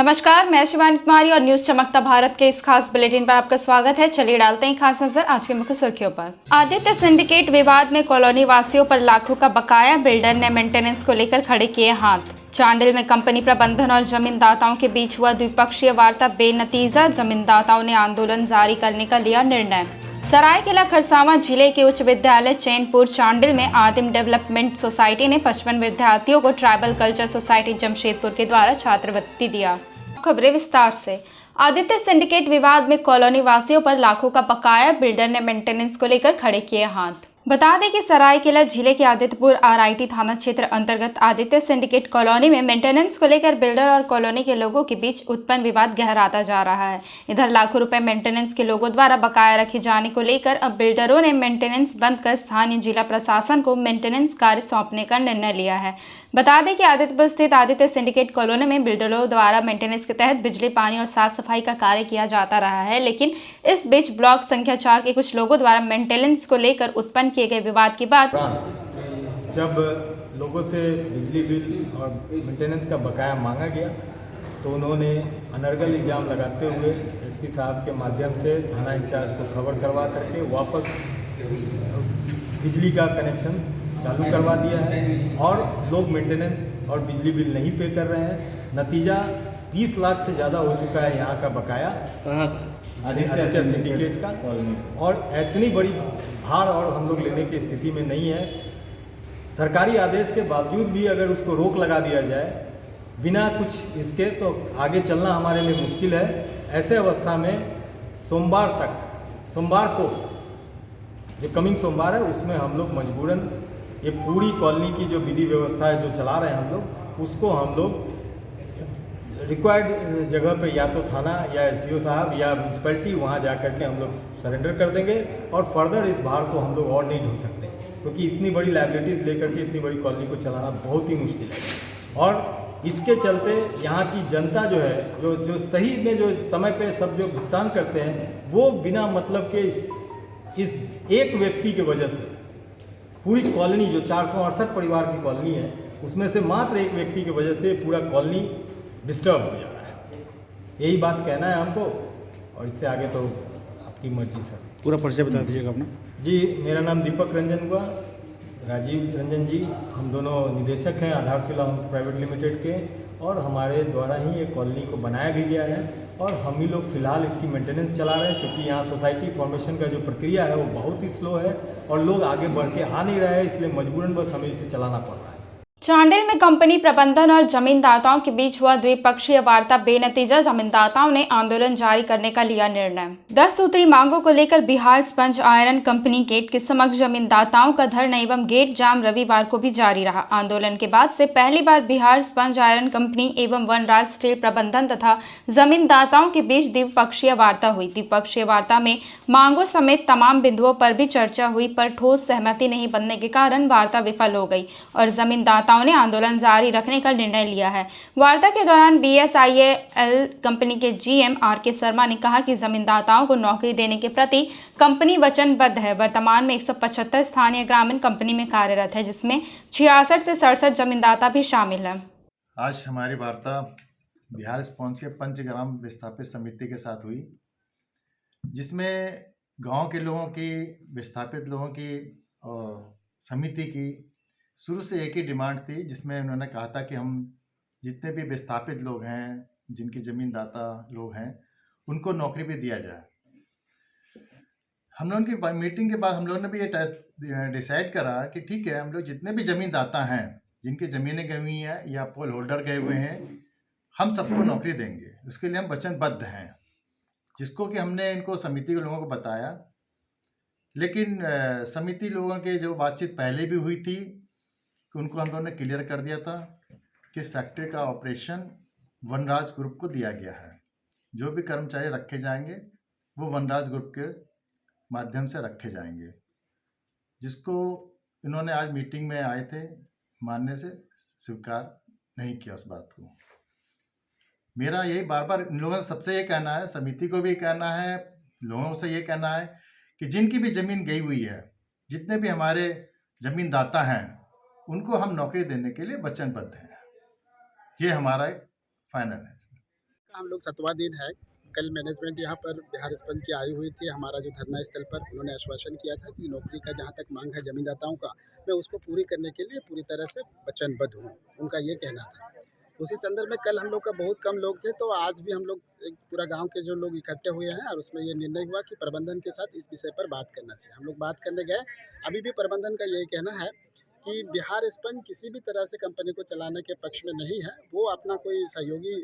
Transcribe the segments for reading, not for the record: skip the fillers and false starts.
नमस्कार, मैं शिवानी कुमारी और न्यूज चमकता भारत के इस खास बुलेटिन पर आपका स्वागत है। चलिए डालते हैं खास नजर आज के मुख्य सुर्खियों पर। आदित्य सिंडिकेट विवाद में कॉलोनी वासियों पर लाखों का बकाया, बिल्डर ने मेंटेनेंस को लेकर खड़े किए हाथ। चांडिल में कंपनी प्रबंधन और जमींदाताओं के बीच हुआ द्विपक्षीय वार्ता बेनतीजा, जमींदाताओं ने आंदोलन जारी करने का लिया निर्णय। सरायकेला खरसावां जिले के उच्च विद्यालय चैनपुर चांडिल में आदिम डेवलपमेंट सोसाइटी ने 55 विद्यार्थियों को ट्राइबल कल्चर सोसाइटी जमशेदपुर के द्वारा छात्रवृत्ति दिया। खबरें विस्तार से। आदित्य सिंडिकेट विवाद में कॉलोनी वासियों पर लाखों का बकाया, बिल्डर ने मेंटेनेंस को लेकर खड़े किए हाथ। बता दें कि सरायकेला जिले के आदित्यपुर आरआईटी थाना क्षेत्र अंतर्गत आदित्य सिंडिकेट कॉलोनी में मेंटेनेंस को लेकर बिल्डर और कॉलोनी के लोगों के बीच उत्पन्न विवाद गहराता जा रहा है। इधर लाखों रुपए मेंटेनेंस के लोगों द्वारा बकाया रखे जाने को लेकर अब बिल्डरों ने मेंटेनेंस बंद कर स्थानीय जिला प्रशासन को मेंटेनेंस कार्य सौंपने का निर्णय लिया है। बता दें कि आदित्यपुर स्थित आदित्य सिंडिकेट कॉलोनी में बिल्डरों द्वारा मेंटेनेंस के तहत बिजली, पानी और साफ सफाई का कार्य किया जाता रहा है, लेकिन इस बीच ब्लॉक संख्या 4 के कुछ लोगों द्वारा मेंटेनेंस को लेकर उत्पन्न किए गए विवाद के बाद जब लोगों से बिजली बिल और मेंटेनेंस का बकाया मांगा गया तो उन्होंने अनर्गल इल्ज़ाम लगाते हुए एसपी साहब के माध्यम से थाना इंचार्ज को खबर करवा करके वापस बिजली का कनेक्शन चालू करवा दिया है और लोग मेंटेनेंस और बिजली बिल नहीं पे कर रहे हैं। नतीजा 20 लाख से ज़्यादा हो चुका है यहाँ का बकाया आदित्य सिंडिकेट का, और इतनी बड़ी भार और हम लोग लेने की स्थिति में नहीं है। सरकारी आदेश के बावजूद भी अगर उसको रोक लगा दिया जाए बिना कुछ इसके, तो आगे चलना हमारे लिए मुश्किल है। ऐसे अवस्था में सोमवार को जो कमिंग सोमवार है उसमें हम लोग मजबूरन ये पूरी कॉलोनी की जो विधि व्यवस्था है जो चला रहे हैं हम लोग, उसको हम लोग रिक्वायर्ड जगह पे या तो थाना या एसडीओ साहब या म्यूनसिपैलिटी वहाँ जा कर के हम लोग सरेंडर कर देंगे और फर्दर इस भार को हम लोग और नहीं ढो सकते, क्योंकि इतनी बड़ी लाइबिलिटीज़ लेकर के इतनी बड़ी कॉलोनी को चलाना बहुत ही मुश्किल है। और इसके चलते यहाँ की जनता जो है जो सही में जो समय पे सब जो भुगतान करते हैं वो बिना मतलब के इस एक व्यक्ति की वजह से पूरी कॉलोनी जो 468 परिवार की कॉलोनी है उसमें से मात्र एक व्यक्ति की वजह से पूरा कॉलोनी डिस्टर्ब हो जा रहा है। यही बात कहना है हमको, और इससे आगे तो आपकी मर्जी सर। पूरा परिचय बता दीजिएगा अपना। जी, मेरा नाम दीपक रंजन हुआ, राजीव रंजन जी, हम दोनों निदेशक हैं आधारशिला होम्स प्राइवेट लिमिटेड के, और हमारे द्वारा ही ये कॉलोनी को बनाया भी गया है और हम ही लोग फिलहाल इसकी मेंटेनेंस चला रहे हैं, क्योंकि यहाँ सोसाइटी फॉर्मेशन का जो प्रक्रिया है वो बहुत ही स्लो है और लोग आगे बढ़ के आ नहीं रहे हैं, इसलिए मजबूरन बस हमें इसे चलाना पड़ रहा है। चांडिल में कंपनी प्रबंधन और जमींदाताओं के बीच हुआ द्विपक्षीय वार्ता बेनतीजा, जमींदाताओं ने आंदोलन जारी करने का लिया निर्णय। 10 सूत्री मांगों को लेकर Bihar sponge iron company gate के समक्ष जमींदाताओं का धरना एवं गेट जाम रविवार को भी जारी रहा। आंदोलन के बाद से पहली बार बिहार स्पंज आयरन कंपनी एवं वनराज स्टील प्रबंधन तथा जमींदाताओं के बीच द्विपक्षीय वार्ता हुई। द्विपक्षीय वार्ता में मांगों समेत तमाम बिंदुओं पर भी चर्चा हुई, पर ठोस सहमति नहीं बनने के कारण वार्ता विफल हो गई और जमींदाताओं ने आंदोलन जारी रखने का निर्णय लिया है। वार्ता के दौरान बीएसआईएल कंपनी के जीएम आरके शर्मा ने कहा कि जमींदाताओं को नौकरी देने के प्रति कंपनी वचनबद्ध है। वर्तमान में 175 स्थानीय ग्रामीण कंपनी में कार्यरत है, जिसमें 66 से 67 जमींदाता भी शामिल है। आज हमारी वार्ता बिहार स्पॉन्ज के पंचग्राम विस्थापित समिति के साथ हुई, जिसमें गांव के लोगों की, विस्थापित लोगों की और समिति की शुरू से एक ही डिमांड थी, जिसमें उन्होंने कहा था कि हम जितने भी विस्थापित लोग हैं, जिनकी ज़मींदाता लोग हैं, उनको नौकरी भी दिया जाए। हम लोगों की मीटिंग के बाद हम लोगों ने भी ये डिसाइड करा कि ठीक है, हम लोग जितने भी ज़मींदाता हैं, जिनकी ज़मीनें गई हुई हैं या पोल होल्डर गए हुए हैं, हम सबको नौकरी देंगे। उसके लिए हम वचनबद्ध हैं, जिसको कि हमने इनको समिति के लोगों को बताया। लेकिन समिति लोगों के जो बातचीत पहले भी हुई थी, उनको हम लोगों ने क्लियर कर दिया था कि इस फैक्ट्री का ऑपरेशन वनराज ग्रुप को दिया गया है। जो भी कर्मचारी रखे जाएंगे वो वनराज ग्रुप के माध्यम से रखे जाएंगे, जिसको इन्होंने आज मीटिंग में आए थे, मानने से स्वीकार नहीं किया उस बात को। मेरा यही बार बार इन लोगों से सबसे ये कहना है, समिति को भी कहना है, लोगों से ये कहना है कि जिनकी भी ज़मीन गई हुई है, जितने भी हमारे ज़मींदाता हैं, उनको हम नौकरी देने के लिए वचनबद्ध हैं। ये हमारा एक फाइनल है। हम लोग 7वां दिन है। कल मैनेजमेंट यहाँ पर बिहार स्पंज की आई हुई थी हमारा जो धरना स्थल पर। उन्होंने आश्वासन किया था कि नौकरी का जहाँ तक मांग है जमींदाताओं का, मैं उसको पूरी करने के लिए पूरी तरह से वचनबद्ध हूँ, उनका ये कहना था। उसी संदर्भ में कल हम लोग का बहुत कम लोग थे, तो आज भी हम लोग एक पूरा गांव के जो लोग इकट्ठे हुए हैं और उसमें ये निर्णय हुआ कि प्रबंधन के साथ इस विषय पर बात करना चाहिए। हम लोग बात करने गए। अभी भी प्रबंधन का यही कहना है कि बिहार स्पंज किसी भी तरह से कंपनी को चलाने के पक्ष में नहीं है। वो अपना कोई सहयोगी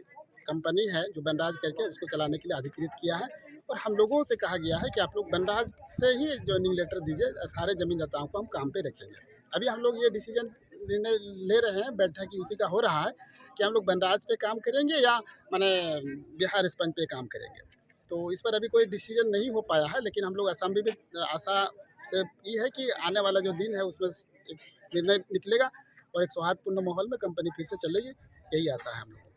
कंपनी है जो बनराज करके उसको चलाने के लिए अधिकृत किया है, और हम लोगों से कहा गया है कि आप लोग बनराज से ही ज्वाइनिंग लेटर दीजिए, सारे जमींदाताओं को हम काम पे रखेंगे। अभी हम लोग ये डिसीजन निर्णय ले रहे हैं, बैठक उसी का हो रहा है कि हम लोग बनराज पे काम करेंगे या माने बिहार स्पंज पे काम करेंगे। तो इस पर अभी कोई डिसीजन नहीं हो पाया है, लेकिन हम लोग असंभावित आशा से ये है कि आने वाला जो दिन है उसमें एक निर्णय निकलेगा और एक सौहार्दपूर्ण माहौल में कंपनी फिर से चलेगी, यही आशा है हम लोगों को।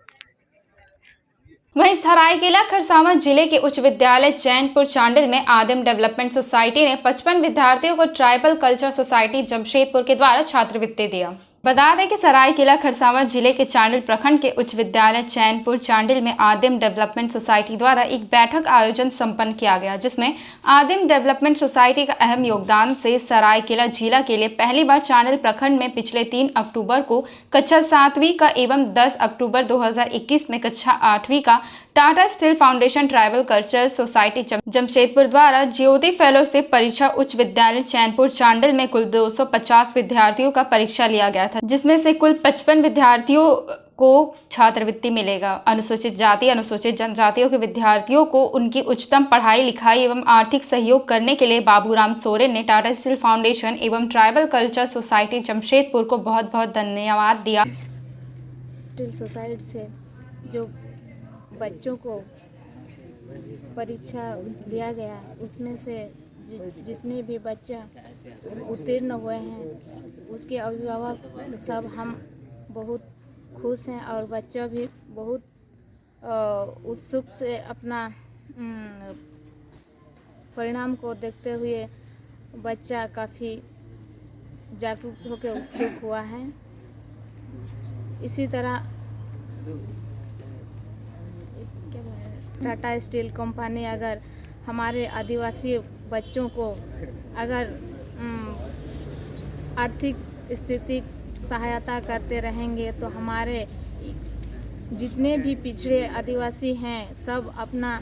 वहीं सरायकेला खरसावां जिले के उच्च विद्यालय चैनपुर चांडिल में आदिम डेवलपमेंट सोसाइटी ने 55 विद्यार्थियों को ट्राइबल कल्चर सोसाइटी जमशेदपुर के द्वारा छात्रवृत्ति दिया। बता दें कि सरायकेला खरसावां जिले के चांडिल प्रखंड के उच्च विद्यालय चैनपुर चांडिल में आदिम डेवलपमेंट सोसाइटी द्वारा एक बैठक आयोजन संपन्न किया गया, जिसमें आदिम डेवलपमेंट सोसाइटी का अहम योगदान से सरायकेला जिला के लिए पहली बार चांडिल प्रखंड में पिछले 3 अक्टूबर को कक्षा 7वीं का एवं 10 अक्टूबर 2021 में कक्षा 8वीं का Tata steel foundation tribal culture society Jamshedpur द्वारा ज्योति फेलोशिप परीक्षा उच्च विद्यालय चैनपुर चांडिल में कुल 250 विद्यार्थियों का परीक्षा लिया गया था, जिसमें से कुल 55 विद्यार्थियों को छात्रवृत्ति मिलेगा। अनुसूचित जाति अनुसूचित जनजातियों के विद्यार्थियों को उनकी उच्चतम पढ़ाई लिखाई एवं आर्थिक सहयोग करने के लिए बाबूराम सोरेन ने टाटा स्टील फाउंडेशन एवं ट्राइबल कल्चर सोसाइटी जमशेदपुर को बहुत बहुत धन्यवाद दिया। स्टील सोसाइटी से जो बच्चों को परीक्षा लिया गया है उसमें से जितने भी बच्चा उत्तीर्ण हुए हैं उसके अभिभावक सब हम बहुत खुश हैं, और बच्चा भी बहुत उत्सुक से अपना परिणाम को देखते हुए बच्चा काफ़ी जागरूक होकर उत्सुक हुआ है। इसी तरह टाटा स्टील कंपनी अगर हमारे आदिवासी बच्चों को अगर आर्थिक स्थिति सहायता करते रहेंगे तो हमारे जितने भी पिछड़े आदिवासी हैं सब अपना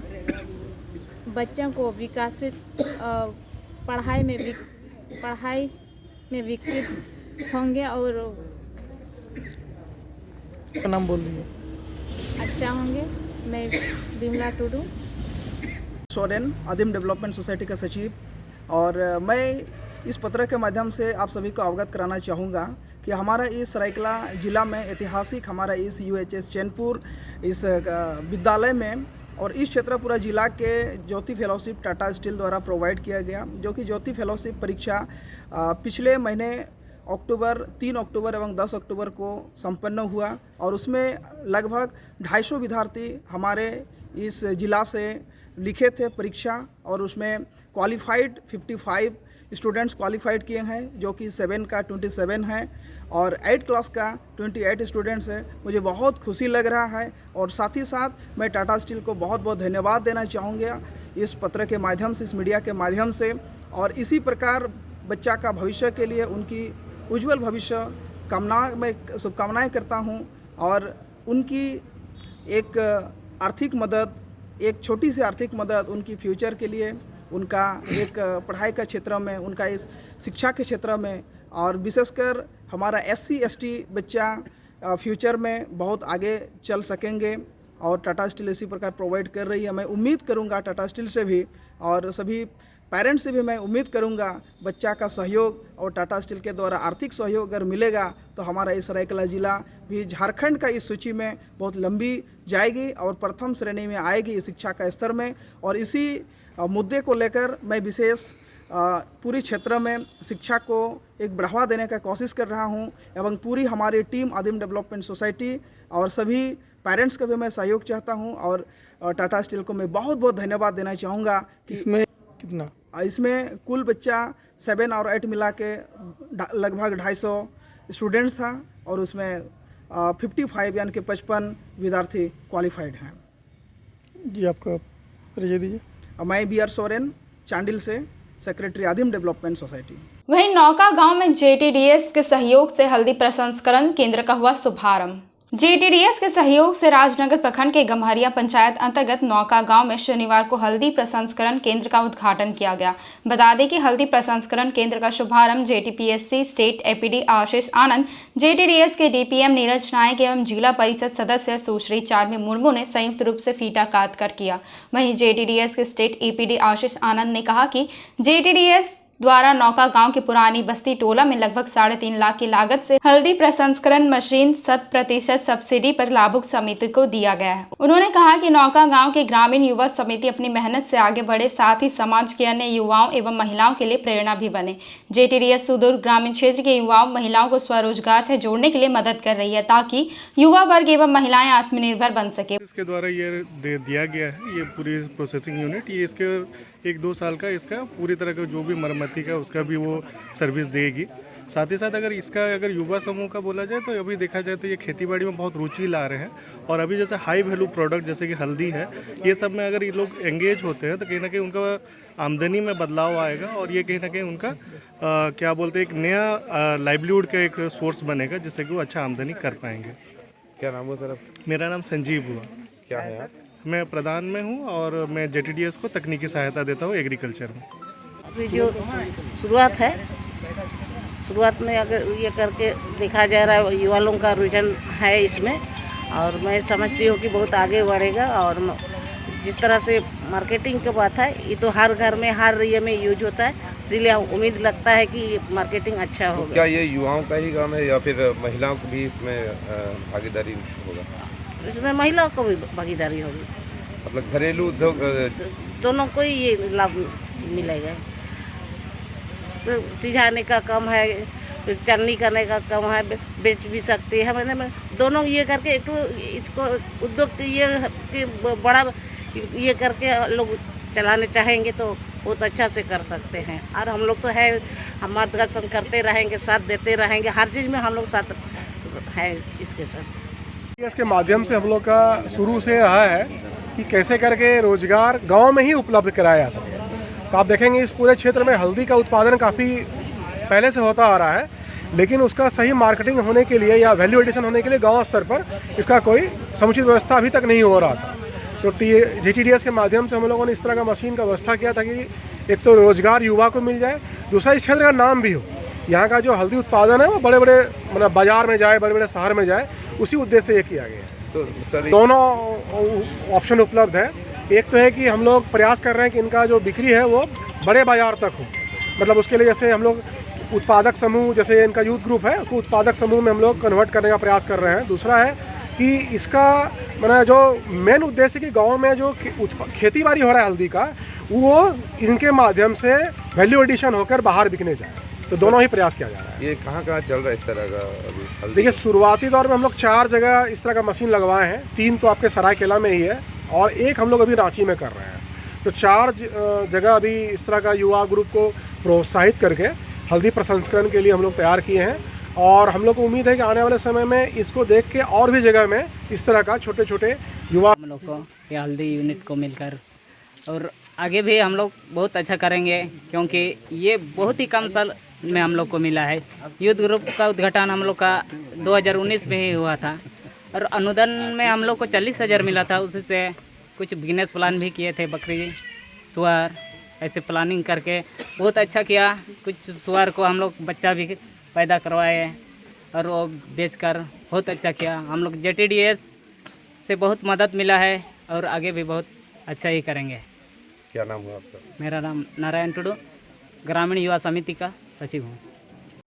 बच्चों को विकसित पढ़ाई में विकसित होंगे और नाम बोल दीजिए। अच्छा होंगे। मैं बिमला टुडू सोरेन, आदिम डेवलपमेंट सोसाइटी का सचिव, और मैं इस पत्र के माध्यम से आप सभी को अवगत कराना चाहूँगा कि हमारा इस सरायकेला ज़िला में ऐतिहासिक हमारा इस UHS चैनपुर इस विद्यालय में और इस क्षेत्र पूरा जिला के ज्योति फेलोशिप टाटा स्टील द्वारा प्रोवाइड किया गया, जो कि ज्योति फेलोशिप परीक्षा पिछले महीने 3 अक्टूबर एवं 10 अक्टूबर को संपन्न हुआ, और उसमें लगभग 250 विद्यार्थी हमारे इस जिला से लिखे थे परीक्षा, और उसमें क्वालिफाइड 55 स्टूडेंट्स क्वालिफाइड किए हैं, जो कि 7 का 27 है और 8 क्लास का 28 स्टूडेंट्स है। मुझे बहुत खुशी लग रहा है, और साथ ही साथ मैं टाटा स्टील को बहुत बहुत धन्यवाद देना चाहूँगा इस पत्र के माध्यम से, इस मीडिया के माध्यम से, और इसी प्रकार बच्चा का भविष्य के लिए उनकी उज्जवल भविष्य मैं शुभकामनाएँ करता हूँ, और उनकी एक आर्थिक मदद, एक छोटी सी आर्थिक मदद उनकी फ्यूचर के लिए, उनका एक पढ़ाई का क्षेत्र में, उनका इस शिक्षा के क्षेत्र में, और विशेषकर हमारा SC ST बच्चा फ्यूचर में बहुत आगे चल सकेंगे, और टाटा स्टील इसी प्रकार प्रोवाइड कर रही है। मैं उम्मीद करूंगा टाटा स्टील से भी और सभी पेरेंट्स से भी मैं उम्मीद करूंगा बच्चा का सहयोग और टाटा स्टील के द्वारा आर्थिक सहयोग अगर मिलेगा तो हमारा इस सरायकेला ज़िला भी झारखंड का इस सूची में बहुत लंबी जाएगी और प्रथम श्रेणी में आएगी इस शिक्षा का स्तर में। और इसी मुद्दे को लेकर मैं विशेष पूरी क्षेत्र में शिक्षा को एक बढ़ावा देने का कोशिश कर रहा हूं, एवं पूरी हमारी टीम आदिम डेवलपमेंट सोसाइटी और सभी पेरेंट्स का भी मैं सहयोग चाहता हूं, और टाटा स्टील को मैं बहुत बहुत धन्यवाद देना चाहूँगा। इसमें कितना? इसमें कुल बच्चा 7 और 8 मिला के लगभग 250 स्टूडेंट्स था, और उसमें 55 यानी कि 55 विद्यार्थी क्वालिफाइड हैं। जी आपका परिचय दीजिए। मैं बी आर सोरेन, चांडिल से, सेक्रेटरी आदिम डेवलपमेंट सोसाइटी। वहीं नौका गांव में जेटीडीएस के सहयोग से हल्दी प्रसंस्करण केंद्र का हुआ शुभारंभ। जेटीडीएस के सहयोग से राजनगर प्रखंड के गम्हरिया पंचायत अंतर्गत नौका गांव में शनिवार को हल्दी प्रसंस्करण केंद्र का उद्घाटन किया गया। बता दें कि हल्दी प्रसंस्करण केंद्र का शुभारंभ जेटीपीएससी स्टेट एपीडी आशीष आनंद, जेटीडीएस के डीपीएम नीरज नायक एवं जिला परिषद सदस्य सुश्री चार्मी मुर्मू ने संयुक्त रूप से फीता काट कर किया। वहीं जेटीडीएस के स्टेट एपीडी आशीष आनंद ने कहा कि जेटीडीएस द्वारा नौका गांव की पुरानी बस्ती टोला में लगभग 3.5 लाख की लागत से हल्दी प्रसंस्करण मशीन 100% सब्सिडी पर लाभुक समिति को दिया गया है। उन्होंने कहा कि नौका गांव के ग्रामीण युवा समिति अपनी मेहनत से आगे बढ़े, साथ ही समाज के अन्य युवाओं एवं महिलाओं के लिए प्रेरणा भी बने। जेटीडीएस सुदूर ग्रामीण क्षेत्र के युवाओं महिलाओं को स्वरोजगार से जोड़ने के लिए मदद कर रही है, ताकि युवा वर्ग एवं महिलाएं आत्मनिर्भर बन सके। इसके द्वारा ये दिया गया है, ये पूरी प्रोसेसिंग यूनिट, ये इसके 1-2 साल का इसका पूरी तरह का जो भी मरम्मती का उसका भी वो सर्विस देगी। साथ ही साथ अगर युवा समूह का बोला जाए तो अभी देखा जाए तो ये खेतीबाड़ी में बहुत रुचि ला रहे हैं, और अभी जैसे हाई वैल्यू प्रोडक्ट जैसे कि हल्दी है, ये सब में अगर ये लोग एंगेज होते हैं तो कहीं ना कहीं उनका आमदनी में बदलाव आएगा, और ये कहीं ना कहीं उनका क्या बोलते हैं एक नया लाइवलीहुड का एक सोर्स बनेगा, जिससे कि वो अच्छा आमदनी कर पाएंगे। क्या नाम है सर? मेरा नाम संजीव हुआ। क्या है आप? मैं प्रधान में हूँ और मैं जेटीडीएस को तकनीकी सहायता देता हूँ एग्रीकल्चर में। अभी जो शुरुआत है, शुरुआत में अगर ये करके देखा जा रहा है, युवा लोगों का रुझान है इसमें, और मैं समझती हूँ कि बहुत आगे बढ़ेगा। और जिस तरह से मार्केटिंग की बात है, ये तो हर घर में हर ये में यूज होता है, इसलिए उम्मीद लगता है कि मार्केटिंग अच्छा होगा। क्या ये युवाओं का ही काम है या फिर महिलाओं को भी इसमें भागीदारी होगा? इसमें महिलाओं को भी भागीदारी होगी, मतलब घरेलू उद्योग दोनों को ही ये लाभ मिलेगा। तो सिझाने का काम है, चलनी करने का काम है, बेच भी सकती है। मैंने दोनों ये करके तो इसको उद्योग ये बड़ा ये करके लोग चलाने चाहेंगे तो बहुत अच्छा से कर सकते हैं। और हम लोग तो है, हम मार्गदर्शन करते रहेंगे, साथ देते रहेंगे, हर चीज़ में हम लोग साथ है इसके साथ। इसके माध्यम से हम लोग का शुरू से रहा है कि कैसे करके रोजगार गांव में ही उपलब्ध कराया जा सके। तो आप देखेंगे इस पूरे क्षेत्र में हल्दी का उत्पादन काफ़ी पहले से होता आ रहा है, लेकिन उसका सही मार्केटिंग होने के लिए या वैल्यू एडिशन होने के लिए गांव स्तर पर इसका कोई समुचित व्यवस्था अभी तक नहीं हो रहा था। तो जेटीडीएस के माध्यम से हम लोगों ने इस तरह का मशीन का व्यवस्था किया था कि एक तो रोजगार युवा को मिल जाए, दूसरा इस क्षेत्र का नाम भी हो, यहाँ का जो हल्दी उत्पादन है वो बड़े बड़े मतलब बाजार में जाए, बड़े बड़े शहर में जाए, उसी उद्देश्य से ये किया गया है। तो सर दोनों ऑप्शन उपलब्ध है। एक तो है कि हम लोग प्रयास कर रहे हैं कि इनका जो बिक्री है वो बड़े बाजार तक हो, मतलब उसके लिए जैसे हम लोग उत्पादक समूह, जैसे इनका यूथ ग्रुप है, उसको उत्पादक समूह में हम लोग कन्वर्ट करने का प्रयास कर रहे हैं। दूसरा है कि इसका मतलब जो मेन उद्देश्य कि गांव में जो खेती बाड़ी हो रहा है हल्दी का, वो इनके माध्यम से वैल्यू एडिशन होकर बाहर बिकने जाए। तो दोनों ही प्रयास किया जा रहा है। ये कहाँ चल रहा है इस तरह का अभी हल्दी? देखिए शुरुआती दौर में हम लोग 4 जगह इस तरह का मशीन लगवाए हैं, 3 तो आपके सरायकेला में ही है और 1 हम लोग अभी रांची में कर रहे हैं। तो 4 जगह अभी इस तरह का युवा ग्रुप को प्रोत्साहित करके हल्दी प्रसंस्करण के लिए हम लोग तैयार किए हैं, और हम लोग को उम्मीद है कि आने वाले समय में इसको देख के और भी जगह में इस तरह का छोटे छोटे युवा हम लोग को ये हल्दी यूनिट को मिलकर, और आगे भी हम लोग बहुत अच्छा करेंगे, क्योंकि ये बहुत ही कम साल में हम लोग को मिला है। यूथ ग्रुप का उद्घाटन हम लोग का 2019 में ही हुआ था, और अनुदान में हम लोग को 40,000 मिला था। उसी से कुछ बिजनेस प्लान भी किए थे, बकरी सुअर ऐसे प्लानिंग करके बहुत अच्छा किया। कुछ सुअर को हम लोग बच्चा भी पैदा करवाए और वो बेचकर बहुत अच्छा किया। हम लोग जेटीडीएस से बहुत मदद मिला है और आगे भी बहुत अच्छा ही करेंगे। क्या नाम है आपका? मेरा नाम नारायण टुडू, ग्रामीण युवा समिति का सचिव हूँ।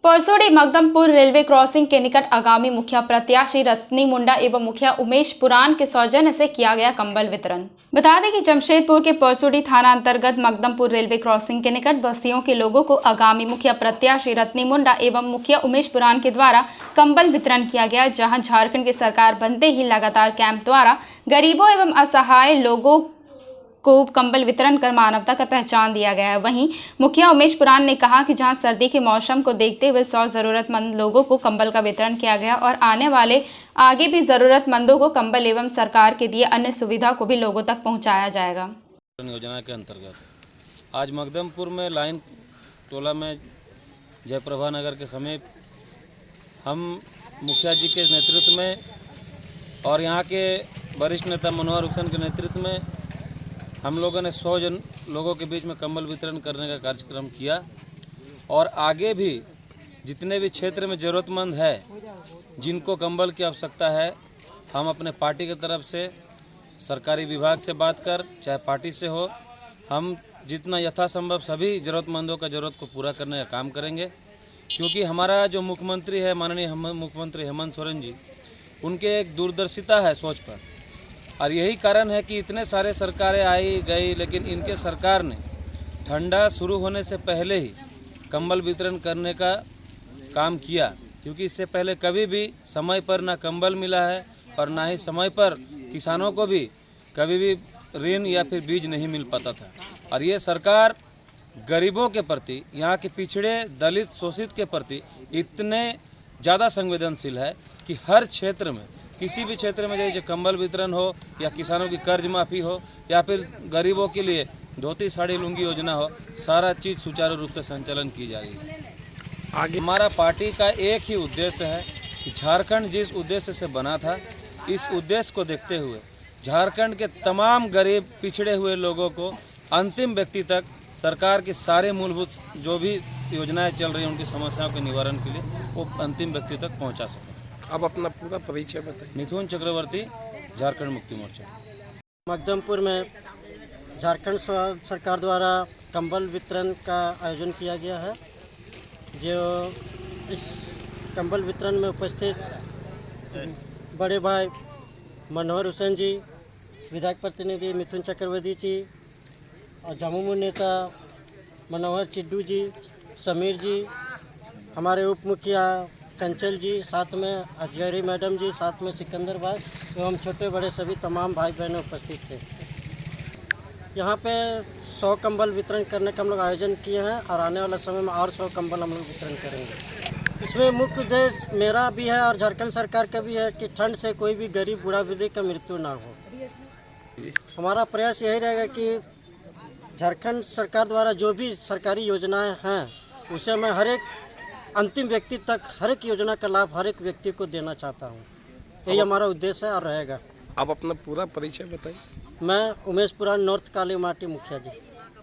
परसोड़ी मकदमपुर रेलवे क्रॉसिंग के निकट आगामी मुखिया प्रत्याशी रत्नी मुंडा एवं मुखिया उमेश पुराण के सौजन्य से किया गया कंबल वितरण। बता दें कि जमशेदपुर के परसोड़ी थाना अंतर्गत मकदमपुर रेलवे क्रॉसिंग के निकट बस्तियों के लोगों को आगामी मुखिया प्रत्याशी रत्नी मुंडा एवं मुखिया उमेश पुराण के द्वारा कंबल वितरण किया गया, जहाँ झारखंड की सरकार बनते ही लगातार कैंप द्वारा गरीबों एवं असहाय लोगों को कंबल वितरण कर मानवता का पहचान दिया गया है। वहीं मुखिया उमेश पुराण ने कहा कि जहां सर्दी के मौसम को देखते हुए 100 ज़रूरतमंद लोगों को कंबल का वितरण किया गया और आगे भी ज़रूरतमंदों को कंबल एवं सरकार के दिए अन्य सुविधा को भी लोगों तक पहुँचाया जाएगा। योजना के अंतर्गत आज मकदमपुर में लाइन टोला में जयप्रभा नगर के समीप हम मुखिया जी के नेतृत्व में और यहाँ के वरिष्ठ नेता मनोहर हुसैन के नेतृत्व में हम लोगों ने 100 जन लोगों के बीच में कंबल वितरण करने का कार्यक्रम किया और आगे भी जितने भी क्षेत्र में ज़रूरतमंद है जिनको कंबल की आवश्यकता है, हम अपने पार्टी की तरफ से सरकारी विभाग से बात कर चाहे पार्टी से हो, हम जितना यथासंभव सभी ज़रूरतमंदों का ज़रूरत को पूरा करने का काम करेंगे। क्योंकि हमारा जो मुख्यमंत्री है माननीय मुख्यमंत्री हेमंत सोरेन जी, उनके एक दूरदर्शिता है सोच पर, और यही कारण है कि इतने सारे सरकारें आई गई लेकिन इनके सरकार ने ठंडा शुरू होने से पहले ही कंबल वितरण करने का काम किया। क्योंकि इससे पहले कभी भी समय पर ना कंबल मिला है और ना ही समय पर किसानों को भी कभी भी ऋण या फिर बीज नहीं मिल पाता था। और ये सरकार गरीबों के प्रति, यहाँ के पिछड़े दलित शोषित के प्रति इतने ज़्यादा संवेदनशील है कि हर क्षेत्र में किसी भी क्षेत्र में जैसे कंबल वितरण हो या किसानों की कर्ज माफ़ी हो या फिर गरीबों के लिए धोती साड़ी लुंगी योजना हो, सारा चीज़ सुचारू रूप से संचालन की जा रही है। आगे हमारा पार्टी का एक ही उद्देश्य है कि झारखंड जिस उद्देश्य से बना था, इस उद्देश्य को देखते हुए झारखंड के तमाम गरीब पिछड़े हुए लोगों को अंतिम व्यक्ति तक सरकार के सारे मूलभूत जो भी योजनाएं चल रही हैं उनकी समस्याओं के निवारण के लिए वो अंतिम व्यक्ति तक पहुंचा सकें। अब अपना पूरा परिचय बताइए। मिथुन चक्रवर्ती, झारखंड मुक्ति मोर्चा। मकदमपुर में झारखंड सरकार द्वारा कंबल वितरण का आयोजन किया गया है। जो इस कंबल वितरण में उपस्थित बड़े भाई मनोहर हुसैन जी, विधायक प्रतिनिधि मिथुन चक्रवर्ती जी और जमुमू नेता मनोहर चिड्डू जी, समीर जी, हमारे उप मुखिया चंचल जी, साथ में अजगरी मैडम जी, साथ में सिकंदर भाई एवं छोटे बड़े सभी तमाम भाई बहनें उपस्थित थे। यहाँ पे 100 कंबल वितरण करने का हम लोग आयोजन किए हैं और आने वाला समय में और 100 कंबल हम लोग वितरण करेंगे। इसमें मुख्य उद्देश्य मेरा भी है और झारखंड सरकार का भी है कि ठंड से कोई भी गरीब बूढ़ा वृद्ध का मृत्यु ना हो। हमारा प्रयास यही रहेगा कि झारखंड सरकार द्वारा जो भी सरकारी योजनाएं हैं उसे मैं हर एक अंतिम व्यक्ति तक हर एक योजना का लाभ हर एक व्यक्ति को देना चाहता हूं। यही हमारा उद्देश्य है और रहेगा। आप अपना पूरा परिचय बताइए। मैं उमेश पुराण, नॉर्थ काली माटी मुखिया जी।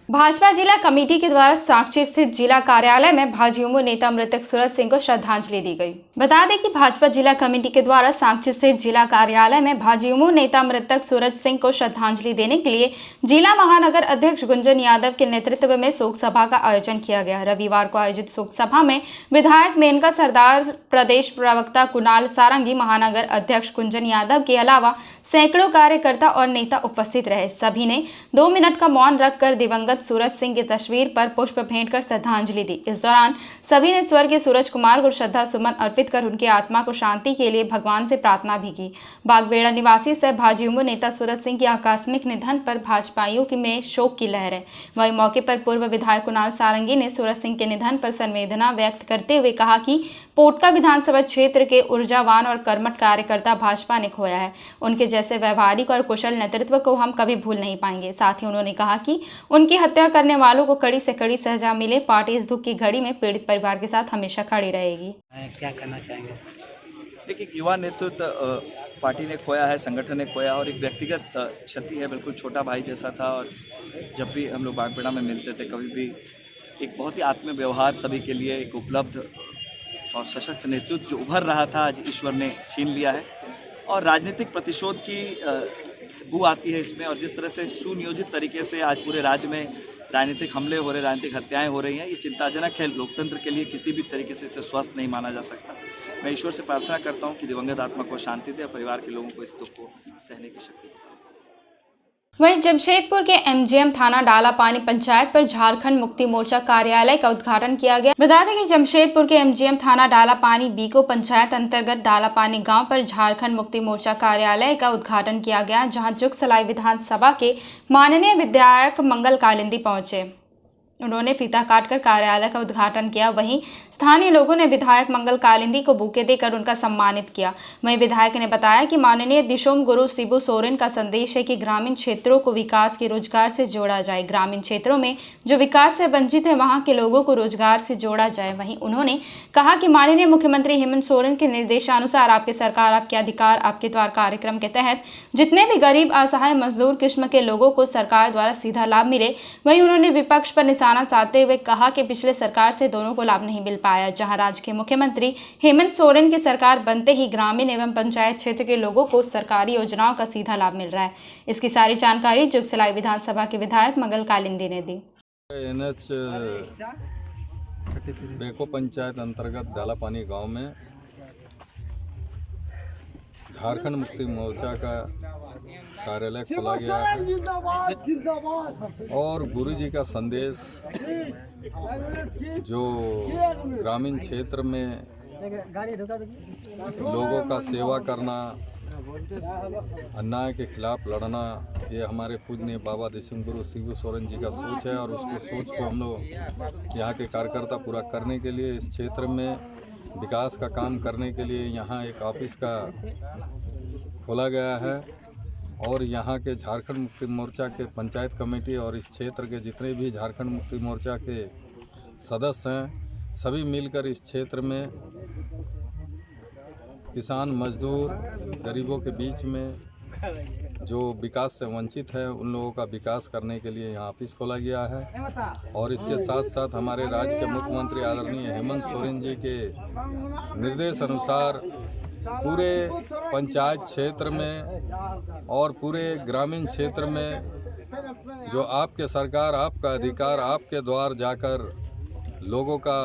भाजपा जिला कमेटी के द्वारा साकची स्थित जिला कार्यालय में भाजयुमो नेता मृतक सूरज सिंह को श्रद्धांजलि दी गई। बता दें कि भाजपा जिला कमेटी के द्वारा साकची स्थित जिला कार्यालय में भाजयुमो नेता मृतक सूरज सिंह को श्रद्धांजलि देने के लिए जिला महानगर अध्यक्ष गुंजन यादव के नेतृत्व में शोक सभा का आयोजन किया गया। रविवार को आयोजित शोक सभा में विधायक मेनका सरदार, प्रदेश प्रवक्ता कुणाल सारंगी, महानगर अध्यक्ष गुंजन यादव के अलावा सैकड़ों कार्यकर्ता और नेता उपस्थित रहे। सभी ने 2 मिनट का मौन रखकर दिवंगत सूरज सिंह की तस्वीर पर पुष्प भेंट कर श्रद्धांजलि दी। इस दौरान सभी ने स्वर्गीय सूरज कुमार को श्रद्धा सुमन अर्पित कर उनकी आत्मा को शांति के लिए भगवान से प्रार्थना भी की। बागबेड़ा निवासी सह भाजयुमो नेता सूरज सिंह के आकस्मिक निधन पर भाजपाइयों में शोक की लहर है। वही मौके पर पूर्व विधायक कुणाल सारंगी ने सूरज सिंह के निधन पर संवेदना व्यक्त करते हुए कहा कि पोटका विधानसभा क्षेत्र के ऊर्जावान और कर्मठ कार्यकर्ता भाजपा ने खोया है। उनके जैसे व्यवहारिक और कुशल नेतृत्व को हम कभी भूल नहीं पाएंगे। साथ ही उन्होंने कहा कि उनकी हत्या करने वालों को कड़ी से कड़ी सजा मिले। पार्टी इस दुख की घड़ी में पीड़ित परिवार के साथ हमेशा खड़ी रहेगी। क्या कहना चाहेंगे? देखिए, युवा नेतृत्व पार्टी ने खोया है, संगठन ने खोया और एक व्यक्तिगत क्षति है। बिल्कुल छोटा भाई जैसा था और जब भी हम लोग बागबेड़ा में मिलते थे कभी भी एक बहुत ही आत्मीय व्यवहार सभी के लिए, एक उपलब्ध और सशक्त नेतृत्व जो उभर रहा था आज ईश्वर ने छीन लिया है। और राजनीतिक प्रतिशोध की बू आती है इसमें, और जिस तरह से सुनियोजित तरीके से आज पूरे राज्य में राजनीतिक हमले हो रहे, राजनीतिक हत्याएं हो रही हैं, ये चिंताजनक है। लोकतंत्र के लिए किसी भी तरीके से इसे स्वस्थ नहीं माना जा सकता। मैं ईश्वर से प्रार्थना करता हूं कि दिवंगत आत्मा को शांति दे और परिवार के लोगों को इस दुख को सहने की शक्ति दे। वहीं जमशेदपुर के एमजीएम थाना डालापानी पंचायत पर झारखंड मुक्ति मोर्चा कार्यालय का उद्घाटन किया गया। बता दें कि जमशेदपुर के एमजीएम थाना डालापानी बीको पंचायत अंतर्गत डालापानी गांव पर झारखंड मुक्ति मोर्चा कार्यालय का उद्घाटन किया गया, जहां जुगसलाई विधानसभा के माननीय विधायक मंगल कालिंदी पहुंचे। उन्होंने फीता काटकर कार्यालय का उद्घाटन किया। वहीं स्थानीय लोगों ने विधायक मंगल कालिंदी को बुके देकर उनका सम्मानित किया। वहीं विधायक ने बताया कि माननीय दिशोम गुरु शिबू सोरेन का संदेश है कि ग्रामीण क्षेत्रों को विकास के रोजगार से जोड़ा जाए। ग्रामीण क्षेत्रों में जो विकास से वंचित है वहां के लोगों को रोजगार से जोड़ा जाए। वहीं उन्होंने कहा कि माननीय मुख्यमंत्री हेमंत सोरेन के निर्देशानुसार आपकी सरकार आपके अधिकार आपके द्वार कार्यक्रम के तहत जितने भी गरीब असहाय मजदूर किस्म के लोगों को सरकार द्वारा सीधा लाभ मिले। वहीं उन्होंने विपक्ष पर निशाना साधते हुए कहा कि पिछले सरकार से दोनों को लाभ नहीं मिल पाया, जहां राज्य के मुख्यमंत्री हेमंत सोरेन की सरकार बनते ही ग्रामीण एवं पंचायत क्षेत्र के लोगों को सरकारी योजनाओं का सीधा लाभ मिल रहा है। इसकी सारी जानकारी जुगसलाई विधानसभा के विधायक मंगल कालिंदी ने दी। एनएच बेको पंचायत अंतर्गत डालापानी गांव में झारखंड मुक्ति मोर्चा का कार्यालय खोला गया है और गुरु जी का संदेश जो ग्रामीण क्षेत्र में लोगों का सेवा करना, अन्याय के खिलाफ लड़ना, ये हमारे पूजनीय बाबा दिशोम गुरु शिबू सोरेन जी का सोच है और उसको सोच को हम लोग यहाँ के कार्यकर्ता पूरा करने के लिए इस क्षेत्र में विकास का काम करने के लिए यहाँ एक ऑफिस का खोला गया है और यहाँ के झारखंड मुक्ति मोर्चा के पंचायत कमेटी और इस क्षेत्र के जितने भी झारखंड मुक्ति मोर्चा के सदस्य हैं सभी मिलकर इस क्षेत्र में किसान मजदूर गरीबों के बीच में जो विकास से वंचित है उन लोगों का विकास करने के लिए यहाँ ऑफिस खोला गया है और इसके साथ साथ हमारे राज्य के मुख्यमंत्री आदरणीय हेमंत सोरेन जी के निर्देश अनुसार पूरे पंचायत क्षेत्र में और पूरे ग्रामीण क्षेत्र में जो आपके सरकार आपका अधिकार आपके द्वार जाकर लोगों का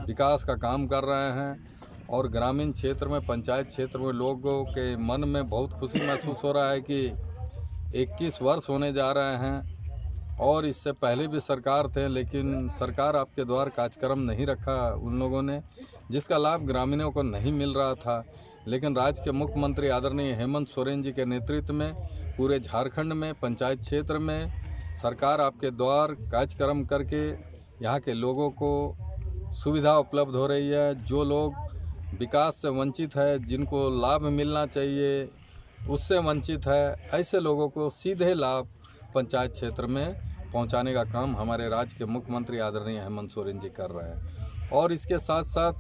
विकास का काम कर रहे हैं और ग्रामीण क्षेत्र में पंचायत क्षेत्र में लोगों के मन में बहुत खुशी महसूस हो रहा है कि 21 वर्ष होने जा रहे हैं और इससे पहले भी सरकार थे लेकिन सरकार आपके द्वार कार्यक्रम नहीं रखा उन लोगों ने, जिसका लाभ ग्रामीणों को नहीं मिल रहा था। लेकिन राज्य के मुख्यमंत्री आदरणीय हेमंत सोरेन जी के नेतृत्व में पूरे झारखंड में पंचायत क्षेत्र में सरकार आपके द्वार कार्यक्रम करके यहाँ के लोगों को सुविधा उपलब्ध हो रही है। जो लोग विकास से वंचित है, जिनको लाभ मिलना चाहिए उससे वंचित है, ऐसे लोगों को सीधे लाभ पंचायत क्षेत्र में पहुंचाने का काम हमारे राज्य के मुख्यमंत्री आदरणीय हेमंत सोरेन जी कर रहे हैं। और इसके साथ साथ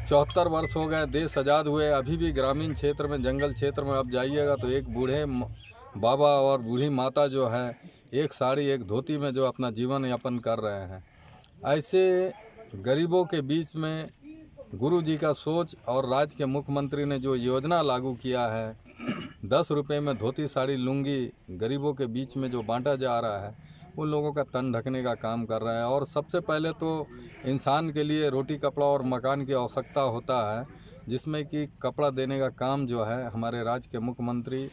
74 वर्ष हो गए देश आज़ाद हुए, अभी भी ग्रामीण क्षेत्र में जंगल क्षेत्र में आप जाइएगा तो एक बूढ़े बाबा और बूढ़ी माता जो है एक साड़ी एक धोती में जो अपना जीवन यापन कर रहे हैं। ऐसे गरीबों के बीच में गुरु जी का सोच और राज्य के मुख्यमंत्री ने जो योजना लागू किया है 10 रुपये में धोती साड़ी लुंगी गरीबों के बीच में जो बांटा जा रहा है उन लोगों का तन ढकने का काम कर रहा है। और सबसे पहले तो इंसान के लिए रोटी कपड़ा और मकान की आवश्यकता होता है, जिसमें कि कपड़ा देने का काम जो है हमारे राज्य के मुख्यमंत्री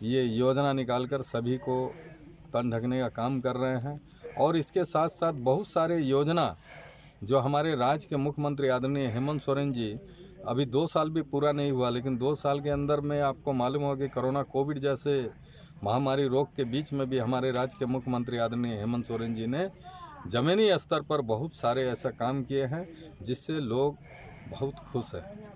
ये योजना निकालकर सभी को तन ढकने का काम कर रहे हैं। और इसके साथ साथ बहुत सारे योजना जो हमारे राज्य के मुख्यमंत्री आदरणीय हेमंत सोरेन जी, अभी 2 साल भी पूरा नहीं हुआ लेकिन 2 साल के अंदर में आपको मालूम होगा कि कोरोना कोविड जैसे महामारी रोग के बीच में भी हमारे राज्य के मुख्यमंत्री आदरणीय हेमंत सोरेन जी ने ज़मीनी स्तर पर बहुत सारे ऐसा काम किए हैं जिससे लोग बहुत खुश हैं।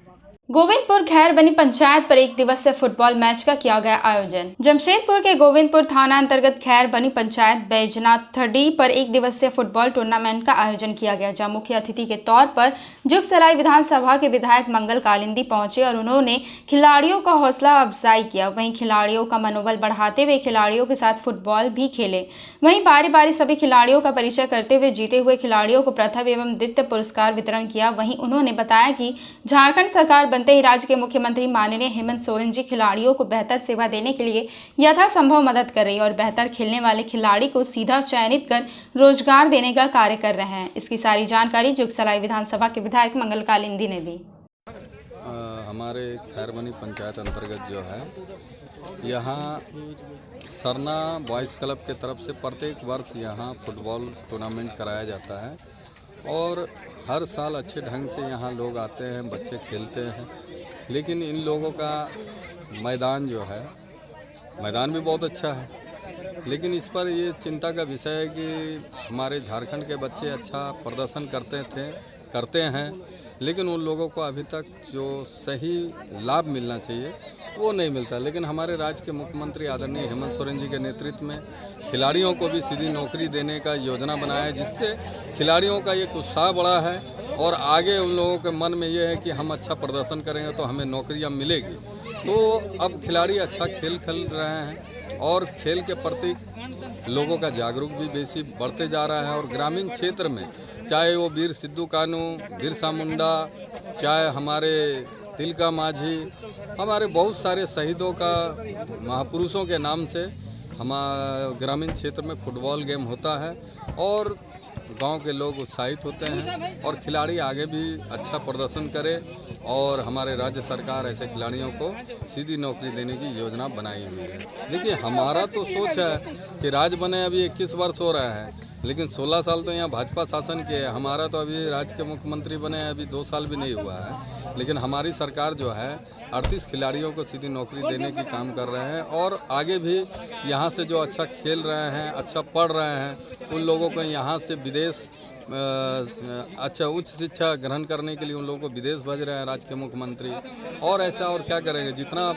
गोविंदपुर खैर बनी पंचायत पर 1 दिवसीय फुटबॉल मैच का किया गया आयोजन। जमशेदपुर के गोविंदपुर थाना अंतर्गत खैर बनी पंचायत बैजनाथ थड़ी पर 1 दिवसीय फुटबॉल टूर्नामेंट का आयोजन किया गया, जहां मुख्य अतिथि के तौर पर जुगसलाई विधानसभा के विधायक मंगल कालिंदी पहुंचे और उन्होंने खिलाड़ियों का हौसला अफजाई किया। वहीं खिलाड़ियों का मनोबल बढ़ाते हुए खिलाड़ियों के साथ फुटबॉल भी खेले। वहीं बारी बारी सभी खिलाड़ियों का परिचय करते हुए जीते हुए खिलाड़ियों को प्रथम एवं द्वितीय पुरस्कार वितरण किया। वहीं उन्होंने बताया कि झारखंड सरकार बनते ही राज्य के मुख्यमंत्री माननीय हेमंत सोरेन जी खिलाड़ियों को बेहतर सेवा देने के लिए यथासंभव मदद कर रही है और बेहतर खेलने वाले खिलाड़ी को सीधा चयनित कर रोजगार देने का कार्य कर रहे हैं। इसकी सारी जानकारी जुगसलाई विधानसभा के विधायक मंगल कालिंदी ने दी। हमारे खैर बनी पंचायत अंतर्गत जो है यहाँ सरना बॉयज़ क्लब के तरफ से प्रत्येक वर्ष यहाँ फुटबॉल टूर्नामेंट कराया जाता है और हर साल अच्छे ढंग से यहाँ लोग आते हैं, बच्चे खेलते हैं। लेकिन इन लोगों का मैदान जो है, मैदान भी बहुत अच्छा है, लेकिन इस पर ये चिंता का विषय है कि हमारे झारखंड के बच्चे अच्छा प्रदर्शन करते हैं, लेकिन उन लोगों को अभी तक जो सही लाभ मिलना चाहिए वो नहीं मिलता। लेकिन हमारे राज्य के मुख्यमंत्री आदरणीय हेमंत सोरेन जी के नेतृत्व में खिलाड़ियों को भी सीधी नौकरी देने का योजना बनाया है, जिससे खिलाड़ियों का एक उत्साह बढ़ा है और आगे उन लोगों के मन में ये है कि हम अच्छा प्रदर्शन करेंगे तो हमें नौकरियां मिलेगी। तो अब खिलाड़ी अच्छा खेल रहे हैं और खेल के प्रति लोगों का जागरूक भी बेसी बढ़ते जा रहा है। और ग्रामीण क्षेत्र में चाहे वो वीर सिद्धू कानू, बिरसा मुंडा, चाहे हमारे तिलका माझी, हमारे बहुत सारे शहीदों का महापुरुषों के नाम से हमारे ग्रामीण क्षेत्र में फुटबॉल गेम होता है और गांव के लोग उत्साहित होते हैं और खिलाड़ी आगे भी अच्छा प्रदर्शन करे और हमारे राज्य सरकार ऐसे खिलाड़ियों को सीधी नौकरी देने की योजना बनाई हुई है। देखिए, हमारा तो सोच है कि राज्य बने अभी 21 वर्ष हो रहा है, लेकिन 16 साल तो यहाँ भाजपा शासन के है। हमारा तो अभी राज्य के मुख्यमंत्री बने अभी 2 साल भी नहीं हुआ है, लेकिन हमारी सरकार जो है 38 खिलाड़ियों को सीधी नौकरी देने की काम कर रहे हैं और आगे भी यहाँ से जो अच्छा खेल रहे हैं, अच्छा पढ़ रहे हैं, उन लोगों को यहाँ से विदेश अच्छा उच्च शिक्षा ग्रहण करने के लिए उन लोगों को विदेश भेज रहे हैं राज्य के मुख्यमंत्री। और ऐसा और क्या करेंगे, जितना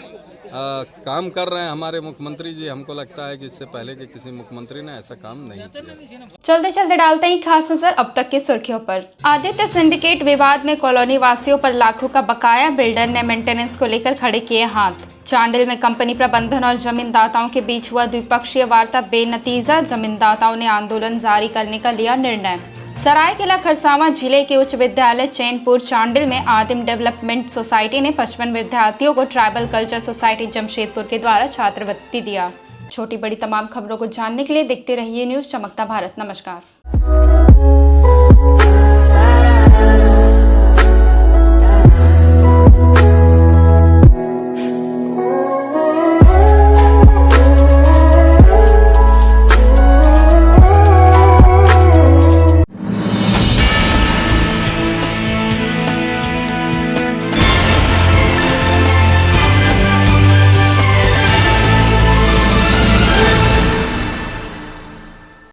काम कर रहे हैं हमारे मुख्यमंत्री जी, हमको लगता है कि इससे पहले के किसी मुख्यमंत्री ने ऐसा काम नहीं किया। चलते चलते डालते हैं खास नजर अब तक की सुर्खियों पर। आदित्य सिंडिकेट विवाद में कॉलोनी वासियों पर लाखों का बकाया, बिल्डर ने मेंटेनेंस को लेकर खड़े किए हाथ। चांडिल में कंपनी प्रबंधन और जमींदाताओं के बीच हुआ द्विपक्षीय वार्ता बेनतीजा, जमींदाताओं ने आंदोलन जारी करने का लिया निर्णय। सरायकेला खरसावां जिले के उच्च विद्यालय चैनपुर चांडिल में आदिम डेवलपमेंट सोसाइटी ने 55 विद्यार्थियों को ट्राइबल कल्चर सोसाइटी जमशेदपुर के द्वारा छात्रवृत्ति दिया। छोटी बड़ी तमाम खबरों को जानने के लिए देखते रहिए न्यूज़ चमकता भारत। नमस्कार।